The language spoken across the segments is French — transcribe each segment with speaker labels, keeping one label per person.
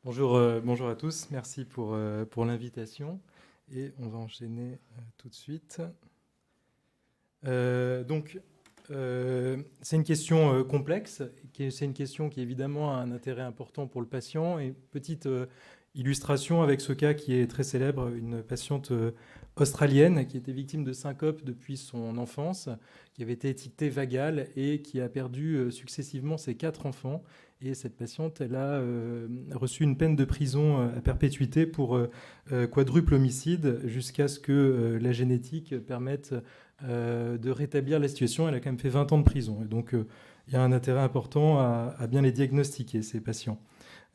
Speaker 1: Bonjour à tous, merci pour l'invitation et on va enchaîner tout de suite. C'est une question complexe, c'est une question qui évidemment a un intérêt important pour le patient. Et petite illustration avec ce cas qui est très célèbre, une patiente australienne qui était victime de syncope depuis son enfance, qui avait été étiquetée vagale et qui a perdu successivement ses 4 enfants. Et cette patiente, elle a reçu une peine de prison à perpétuité pour quadruple homicide jusqu'à ce que la génétique permette de rétablir la situation. Elle a quand même fait 20 ans de prison. Et donc, il y a un intérêt important à bien les diagnostiquer, ces patients.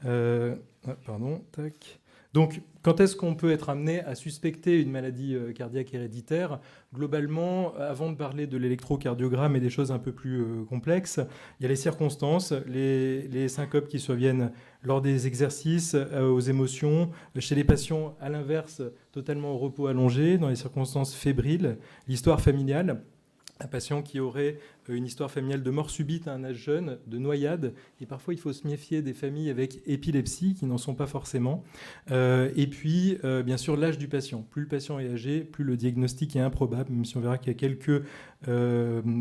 Speaker 1: Tac. Donc, quand est-ce qu'on peut être amené à suspecter une maladie cardiaque héréditaire? Globalement, avant de parler de l'électrocardiogramme et des choses un peu plus complexes, il y a les circonstances, les syncopes qui surviennent lors des exercices, aux émotions, chez les patients, à l'inverse, totalement au repos allongé, dans les circonstances fébriles, l'histoire familiale. Un patient qui aurait une histoire familiale de mort subite à un âge jeune, de noyade, et parfois il faut se méfier des familles avec épilepsie, qui n'en sont pas forcément. Et puis, bien sûr, l'âge du patient. Plus le patient est âgé, plus le diagnostic est improbable, même si on verra qu'il y a quelques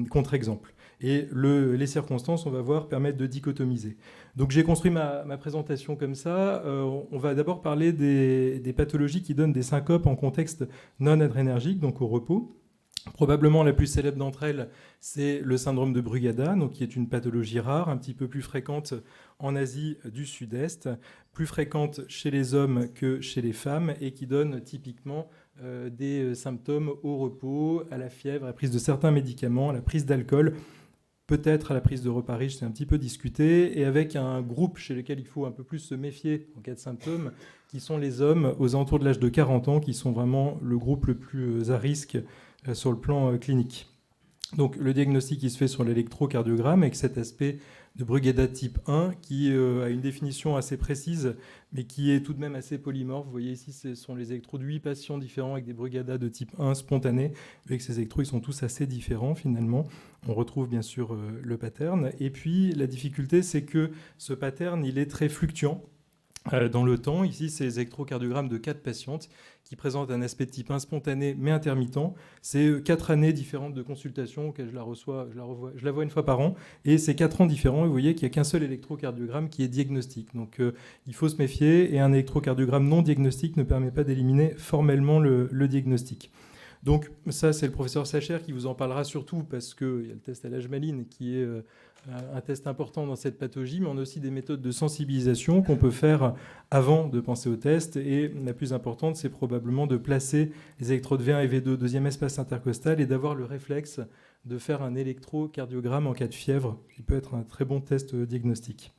Speaker 1: contre-exemples. Et les circonstances, on va voir, permettent de dichotomiser. Donc j'ai construit ma présentation comme ça. On va d'abord parler des pathologies qui donnent des syncopes en contexte non adrénergique, donc au repos. Probablement la plus célèbre d'entre elles, c'est le syndrome de Brugada, donc qui est une pathologie rare, un petit peu plus fréquente en Asie du Sud-Est, plus fréquente chez les hommes que chez les femmes, et qui donne typiquement des symptômes au repos, à la fièvre, à la prise de certains médicaments, à la prise d'alcool, peut-être à la prise de repas riches, c'est un petit peu discuté, et avec un groupe chez lequel il faut un peu plus se méfier en cas de symptômes, qui sont les hommes aux alentours de l'âge de 40 ans, qui sont vraiment le groupe le plus à risque sur le plan clinique. Donc le diagnostic qui se fait sur l'électrocardiogramme avec cet aspect de Brugada type 1 qui a une définition assez précise mais qui est tout de même assez polymorphe. Vous voyez ici, ce sont les électros de 8 patients différents avec des Brugada de type 1 spontanés. Avec ces électros, ils sont tous assez différents finalement. On retrouve bien sûr le pattern. Et puis la difficulté, c'est que ce pattern, il est très fluctuant dans le temps. Ici, c'est les électrocardiogrammes de 4 patientes qui présentent un aspect de type 1 spontané mais intermittent. C'est 4 années différentes de consultation auxquelles je la vois une fois par an. Et c'est 4 ans différents. Et vous voyez qu'il n'y a qu'un seul électrocardiogramme qui est diagnostique. Donc il faut se méfier. Et un électrocardiogramme non diagnostique ne permet pas d'éliminer formellement le diagnostic. Donc ça, c'est le professeur Sacher qui vous en parlera surtout parce qu'il y a le test à l'âge maline qui est un test important dans cette pathologie, mais on a aussi des méthodes de sensibilisation qu'on peut faire avant de penser au test. Et la plus importante, c'est probablement de placer les électrodes V1 et V2 au deuxième espace intercostal et d'avoir le réflexe de faire un électrocardiogramme en cas de fièvre, qui peut être un très bon test diagnostique.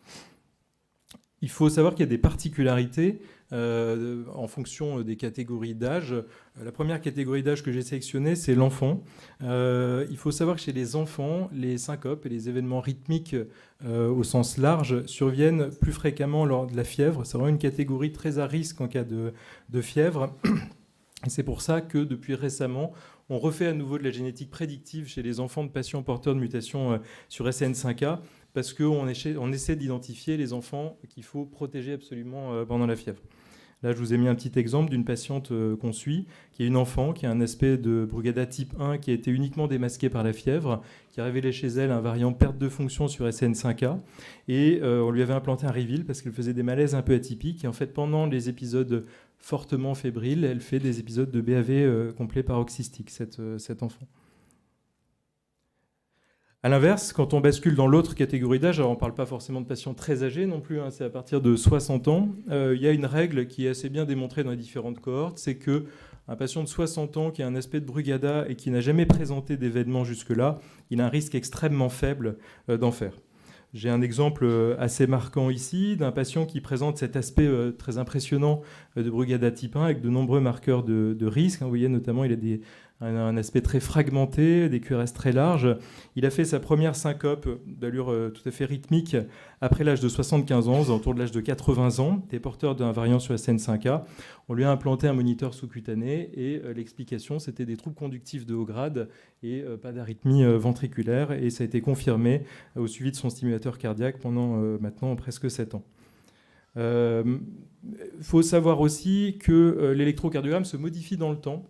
Speaker 1: Il faut savoir qu'il y a des particularités en fonction des catégories d'âge. La première catégorie d'âge que j'ai sélectionnée, c'est l'enfant. Il faut savoir que chez les enfants, les syncopes et les événements rythmiques au sens large surviennent plus fréquemment lors de la fièvre. C'est vraiment une catégorie très à risque en cas de fièvre. Et c'est pour ça que depuis récemment, on refait à nouveau de la génétique prédictive chez les enfants de patients porteurs de mutations sur SCN5A, parce qu'on essaie d'identifier les enfants qu'il faut protéger absolument pendant la fièvre. Là, je vous ai mis un petit exemple d'une patiente qu'on suit, qui est une enfant, qui a un aspect de Brugada type 1 qui a été uniquement démasqué par la fièvre, qui a révélé chez elle un variant perte de fonction sur SCN5A. Et on lui avait implanté un Reveal parce qu'elle faisait des malaises un peu atypiques. Et en fait, pendant les épisodes fortement fébriles, elle fait des épisodes de BAV complet paroxystique, cet enfant. A l'inverse, quand on bascule dans l'autre catégorie d'âge, alors on ne parle pas forcément de patients très âgés non plus, c'est à partir de 60 ans, il y a une règle qui est assez bien démontrée dans les différentes cohortes, c'est qu'un patient de 60 ans qui a un aspect de Brugada et qui n'a jamais présenté d'événement jusque-là, il a un risque extrêmement faible d'en faire. J'ai un exemple assez marquant ici d'un patient qui présente cet aspect très impressionnant de Brugada type 1 avec de nombreux marqueurs de risque. Vous voyez notamment, il a un aspect très fragmenté, des QRS très larges. Il a fait sa première syncope d'allure tout à fait rythmique après l'âge de 75 ans, autour de l'âge de 80 ans, des porteurs d'un variant sur SN5A. On lui a implanté un moniteur sous-cutané et l'explication, c'était des troubles conductifs de haut grade et pas d'arythmie ventriculaire. Et ça a été confirmé au suivi de son stimulateur cardiaque pendant maintenant presque 7 ans. Faut savoir aussi que l'électrocardiogramme se modifie dans le temps.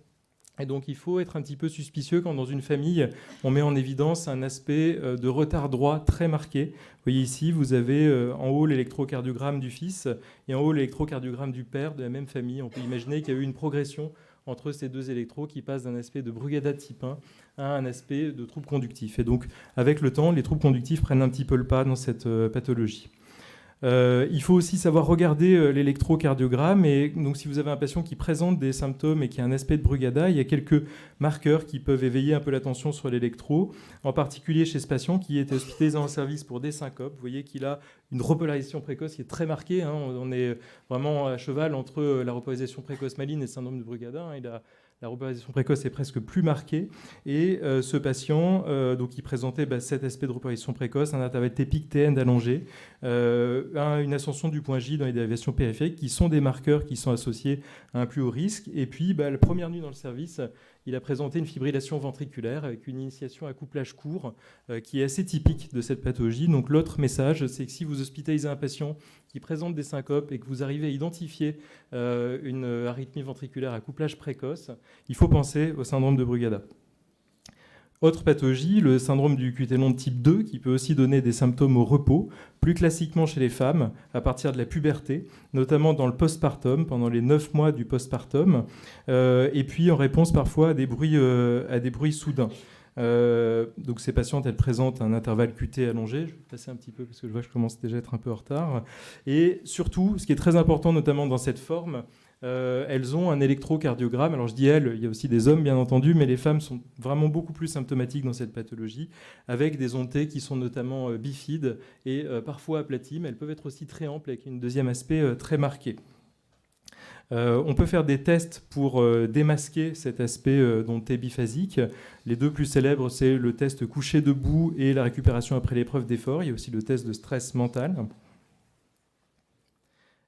Speaker 1: Et donc, il faut être un petit peu suspicieux quand, dans une famille, on met en évidence un aspect de retard droit très marqué. Vous voyez ici, vous avez en haut l'électrocardiogramme du fils et en haut l'électrocardiogramme du père de la même famille. On peut imaginer qu'il y a eu une progression entre ces deux électros qui passent d'un aspect de Brugada type 1 à un aspect de trouble conductif. Et donc, avec le temps, les troubles conductifs prennent un petit peu le pas dans cette pathologie. Il faut aussi savoir regarder l'électrocardiogramme. Et donc, si vous avez un patient qui présente des symptômes et qui a un aspect de Brugada, il y a quelques marqueurs qui peuvent éveiller un peu l'attention sur l'électro, en particulier chez ce patient qui était hospitalisé en service pour des syncopes. Vous voyez qu'il a une repolarisation précoce qui est très marquée. On est vraiment à cheval entre la repolarisation précoce maligne et le syndrome de Brugada. La repolarisation précoce est presque plus marquée. Et ce patient, donc, il présentait cet aspect de repolarisation précoce, un intervalle TPIC TN allongé, une ascension du point J dans les déviations périphériques, qui sont des marqueurs qui sont associés à un plus haut risque. Et puis, la première nuit dans le service, il a présenté une fibrillation ventriculaire avec une initiation à couplage court qui est assez typique de cette pathologie. Donc l'autre message, c'est que si vous hospitalisez un patient qui présente des syncopes et que vous arrivez à identifier une arythmie ventriculaire à couplage précoce, il faut penser au syndrome de Brugada. Autre pathologie, le syndrome du QT long de type 2, qui peut aussi donner des symptômes au repos, plus classiquement chez les femmes, à partir de la puberté, notamment dans le postpartum, pendant les 9 mois du postpartum, et puis en réponse parfois à des bruits soudains. Donc ces patientes, elles présentent un intervalle QT allongé. Je vais passer un petit peu parce que je vois que je commence déjà à être un peu en retard. Et surtout, ce qui est très important, notamment dans cette forme, elles ont un électrocardiogramme. Alors je dis elles, il y a aussi des hommes bien entendu, mais les femmes sont vraiment beaucoup plus symptomatiques dans cette pathologie, avec des ondes T qui sont notamment bifides et parfois aplaties, mais elles peuvent être aussi très amples avec un deuxième aspect très marqué. On peut faire des tests pour démasquer cet aspect d'onde T biphasique. Les deux plus célèbres, c'est le test couché debout et la récupération après l'épreuve d'effort. Il y a aussi le test de stress mental.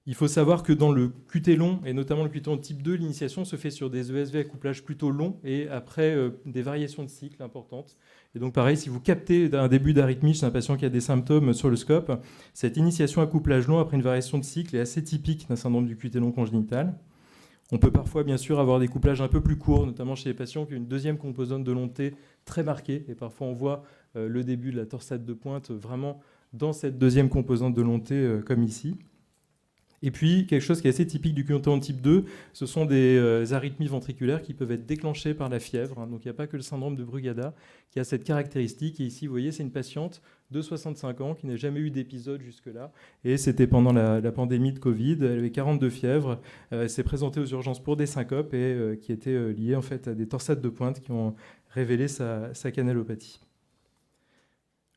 Speaker 1: Il faut savoir que dans le QT long, et notamment le QT long type 2, l'initiation se fait sur des ESV à couplage plutôt long et après des variations de cycle importantes. Et donc pareil, si vous captez un début d'arythmie chez un patient qui a des symptômes sur le scope, cette initiation à couplage long après une variation de cycle est assez typique d'un syndrome du QT long congénital. On peut parfois bien sûr avoir des couplages un peu plus courts, notamment chez les patients qui ont une deuxième composante de long T très marquée. Et parfois on voit le début de la torsade de pointe vraiment dans cette deuxième composante de long T comme ici. Et puis, quelque chose qui est assez typique du QT long type 2, ce sont des arythmies ventriculaires qui peuvent être déclenchées par la fièvre. Donc, il n'y a pas que le syndrome de Brugada qui a cette caractéristique. Et ici, vous voyez, c'est une patiente de 65 ans qui n'a jamais eu d'épisode jusque-là. Et c'était pendant la pandémie de Covid. Elle avait 42 fièvres. Elle s'est présentée aux urgences pour des syncopes et qui étaient liées en fait à des torsades de pointe qui ont révélé sa canalopathie.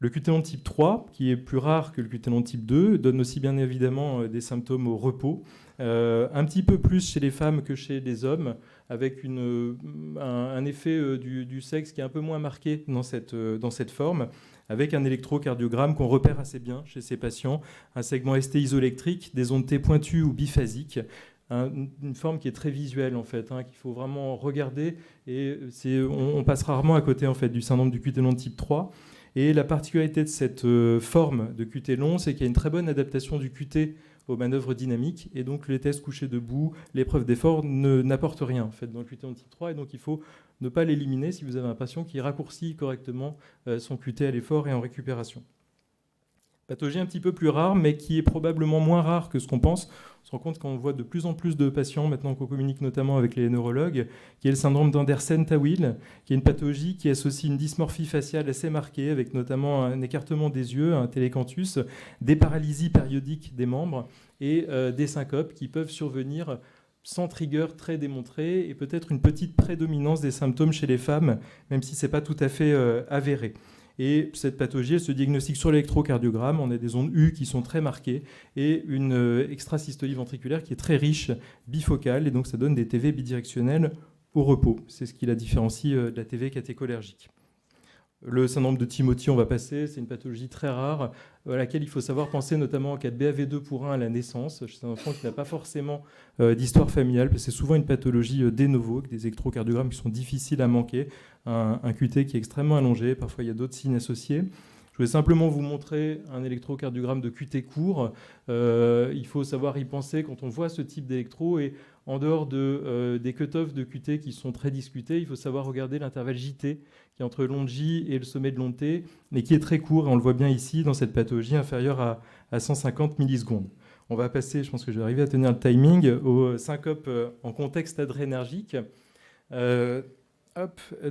Speaker 1: Le QT long type 3, qui est plus rare que le QT long type 2, donne aussi bien évidemment des symptômes au repos, un petit peu plus chez les femmes que chez les hommes, avec un effet du sexe qui est un peu moins marqué dans cette forme, avec un électrocardiogramme qu'on repère assez bien chez ces patients, un segment ST isoélectrique, des ondes T pointues ou biphasiques, une forme qui est très visuelle en fait, qu'il faut vraiment regarder, et on passe rarement à côté en fait du syndrome du QT long type 3. Et la particularité de cette forme de QT long, c'est qu'il y a une très bonne adaptation du QT aux manœuvres dynamiques, et donc les tests couchés debout, l'épreuve d'effort n'apportent rien en fait dans le QT long type 3, et donc il faut ne pas l'éliminer si vous avez un patient qui raccourcit correctement son QT à l'effort et en récupération. Pathologie un petit peu plus rare, mais qui est probablement moins rare que ce qu'on pense. On se rend compte qu'on voit de plus en plus de patients, maintenant qu'on communique notamment avec les neurologues, qui est le syndrome d'Andersen-Tawil, qui est une pathologie qui associe une dysmorphie faciale assez marquée, avec notamment un écartement des yeux, un télécanthus, des paralysies périodiques des membres et des syncopes qui peuvent survenir sans trigger très démontré, et peut-être une petite prédominance des symptômes chez les femmes, même si ce n'est pas tout à fait avéré. Et cette pathologie, elle se diagnostique sur l'électrocardiogramme. On a des ondes U qui sont très marquées et une extrasystolie ventriculaire qui est très riche, bifocale, et donc ça donne des TV bidirectionnels au repos. C'est ce qui la différencie de la TV catécholergique. Le syndrome de Timothy, on va passer, c'est une pathologie très rare à laquelle il faut savoir penser notamment en cas de BAV2 pour 1 à la naissance, chez un enfant qui n'a pas forcément d'histoire familiale, parce que c'est souvent une pathologie de novo, avec des électrocardiogrammes qui sont difficiles à manquer, un QT qui est extrêmement allongé, parfois il y a d'autres signes associés. Je voulais simplement vous montrer un électrocardiogramme de QT court. Il faut savoir y penser quand on voit ce type d'électro. Et en dehors des cut-offs de QT qui sont très discutés, il faut savoir regarder l'intervalle JT, qui est entre l'onde J et le sommet de l'onde T, mais qui est très court. Et on le voit bien ici dans cette pathologie inférieure à 150 millisecondes. On va passer, je pense que je vais arriver à tenir le timing, aux syncopes en contexte adrénergique.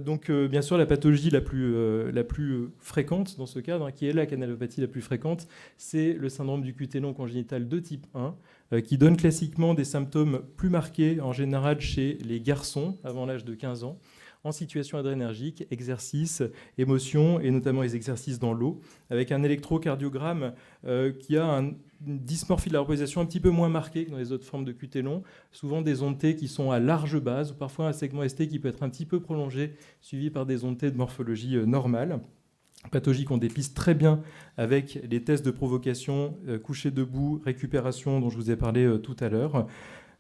Speaker 1: Donc, bien sûr, la pathologie la plus fréquente dans ce cadre, qui est la canalopathie la plus fréquente, c'est le syndrome du QT long congénital de type 1, qui donne classiquement des symptômes plus marqués, en général chez les garçons avant l'âge de 15 ans, en situation adrénergique, exercice, émotion, et notamment les exercices dans l'eau, avec un électrocardiogramme qui a une dysmorphie de la repolarisation un petit peu moins marquée que dans les autres formes de QT long, souvent des ondes T qui sont à large base, ou parfois un segment ST qui peut être un petit peu prolongé, suivi par des ondes T de morphologie normale. Pathologie qu'on dépiste très bien avec les tests de provocation, coucher debout, récupération dont je vous ai parlé tout à l'heure.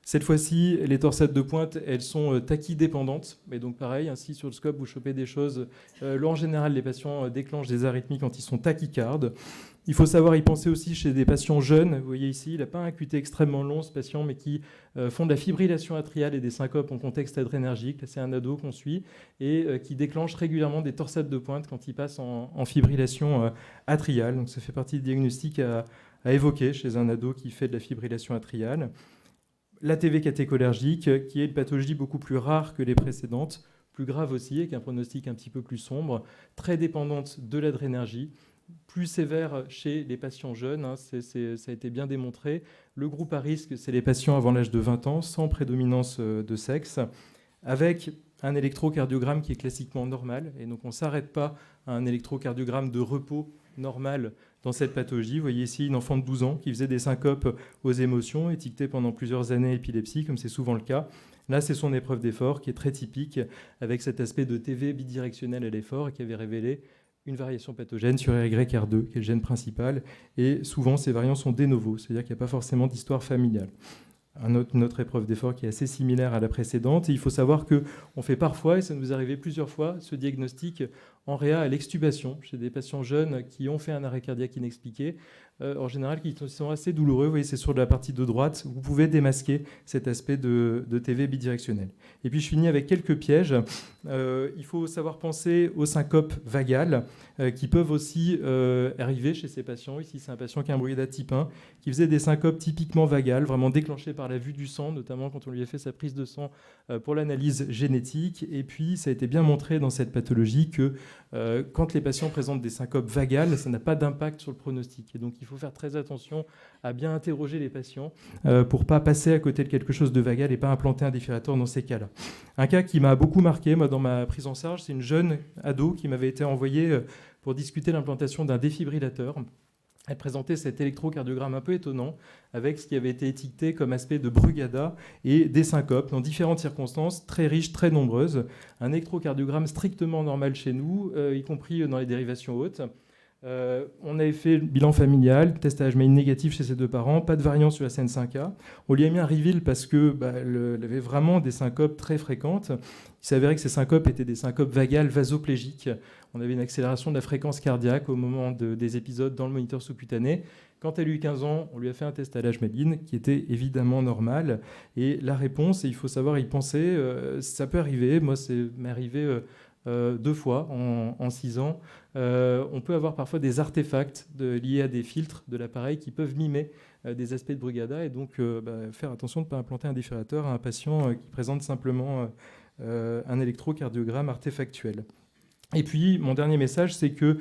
Speaker 1: Cette fois-ci, les torsades de pointe, elles sont tachydépendantes. Mais donc pareil, ainsi sur le scope, vous chopez des choses. En général, les patients déclenchent des arythmies quand ils sont tachycardes. Il faut savoir y penser aussi chez des patients jeunes. Vous voyez ici, il n'a pas un QT extrêmement long, ce patient, mais qui font de la fibrillation atriale et des syncopes en contexte adrénergique. C'est un ado qu'on suit et qui déclenche régulièrement des torsades de pointe quand il passe en fibrillation atriale. Donc ça fait partie du diagnostic à évoquer chez un ado qui fait de la fibrillation atriale. L'ATV catécholergique, qui est une pathologie beaucoup plus rare que les précédentes, plus grave aussi, avec un pronostic un petit peu plus sombre, très dépendante de l'adrénergie, plus sévère chez les patients jeunes, ça a été bien démontré. Le groupe à risque, c'est les patients avant l'âge de 20 ans, sans prédominance de sexe, avec un électrocardiogramme qui est classiquement normal. Et donc on ne s'arrête pas à un électrocardiogramme de repos normal dans cette pathologie. Vous voyez ici une enfant de 12 ans qui faisait des syncopes aux émotions, étiquetée pendant plusieurs années épilepsie, comme c'est souvent le cas. Là, c'est son épreuve d'effort qui est très typique, avec cet aspect de TV bidirectionnel à l'effort, et qui avait révélé une variation pathogène sur RYR2, qui est le gène principal. Et souvent, ces variants sont de novo, c'est-à-dire qu'il n'y a pas forcément d'histoire familiale. Une autre épreuve d'effort qui est assez similaire à la précédente. Et il faut savoir qu'on fait parfois, et ça nous est arrivé plusieurs fois, ce diagnostic en réa à l'extubation chez des patients jeunes qui ont fait un arrêt cardiaque inexpliqué, en général qui sont assez douloureux. Vous voyez, c'est sur la partie de droite. Vous pouvez démasquer cet aspect de TV bidirectionnel. Et puis je finis avec quelques pièges. Il faut savoir penser aux syncopes vagales qui peuvent aussi arriver chez ces patients. Ici, c'est un patient qui a un brugada type 1 qui faisait des syncopes typiquement vagales, vraiment déclenchées par la vue du sang, notamment quand on lui a fait sa prise de sang pour l'analyse génétique. Et puis, ça a été bien montré dans cette pathologie que quand les patients présentent des syncopes vagales, ça n'a pas d'impact sur le pronostic. Et donc, il faut faire très attention à bien interroger les patients pour ne pas passer à côté de quelque chose de vagal et pas implanter un défibrillateur dans ces cas-là. Un cas qui m'a beaucoup marqué, moi, dans ma prise en charge, c'est une jeune ado qui m'avait été envoyée pour discuter l'implantation d'un défibrillateur. Elle présentait cet électrocardiogramme un peu étonnant avec ce qui avait été étiqueté comme aspect de brugada et des syncopes dans différentes circonstances très riches, très nombreuses. Un électrocardiogramme strictement normal chez nous, y compris dans les dérivations hautes. On avait fait le bilan familial, test à HMI négatif chez ses deux parents, pas de variant sur la CN5A. On lui a mis un Rivil parce qu'elle avait vraiment des syncopes très fréquentes. Il s'avérait que ces syncopes étaient des syncopes vagales vasoplégiques. On avait une accélération de la fréquence cardiaque au moment des épisodes dans le moniteur sous-cutané. Quand elle a eu 15 ans, on lui a fait un test à l'HMELIN qui était évidemment normal. Et la réponse, et il faut savoir y penser, ça peut arriver. Moi, c'est m'est arrivé 2 fois en 6 ans. On peut avoir parfois des artefacts liés à des filtres de l'appareil qui peuvent mimer des aspects de brugada et donc faire attention de ne pas implanter un défibrillateur à un patient qui présente simplement un électrocardiogramme artefactuel. Et puis, mon dernier message, c'est que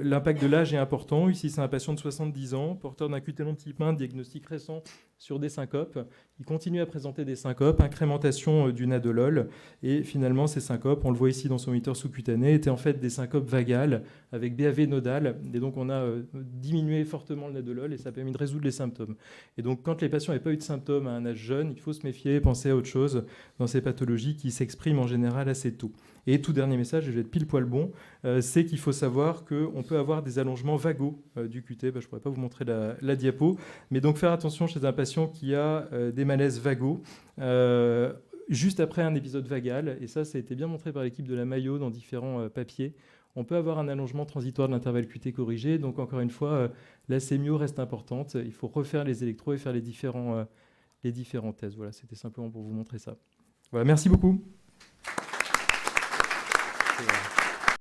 Speaker 1: l'impact de l'âge est important. Ici, c'est un patient de 70 ans, porteur d'un QT long type 1, diagnostic récent sur des syncopes. Il continue à présenter des syncopes, incrémentation du nadolol. Et finalement, ces syncopes, on le voit ici dans son moniteur sous-cutané, étaient en fait des syncopes vagales avec BAV nodal. Et donc, on a diminué fortement le nadolol et ça a permis de résoudre les symptômes. Et donc, quand les patients n'avaient pas eu de symptômes à un âge jeune, il faut se méfier, penser à autre chose dans ces pathologies qui s'expriment en général assez tôt. Et tout dernier message, et je vais être pile poil bon, c'est qu'il faut savoir qu'on peut avoir des allongements vagaux du QT. Je ne pourrais pas vous montrer la diapo, mais donc faire attention chez un patient qui a des malaises vagaux juste après un épisode vagal. Et ça a été bien montré par l'équipe de la Mayo dans différents papiers. on peut avoir un allongement transitoire de l'intervalle QT corrigé. Donc encore une fois, la sémio reste importante. Il faut refaire les électros et faire les différents tests. Voilà, c'était simplement pour vous montrer ça. Voilà, merci beaucoup.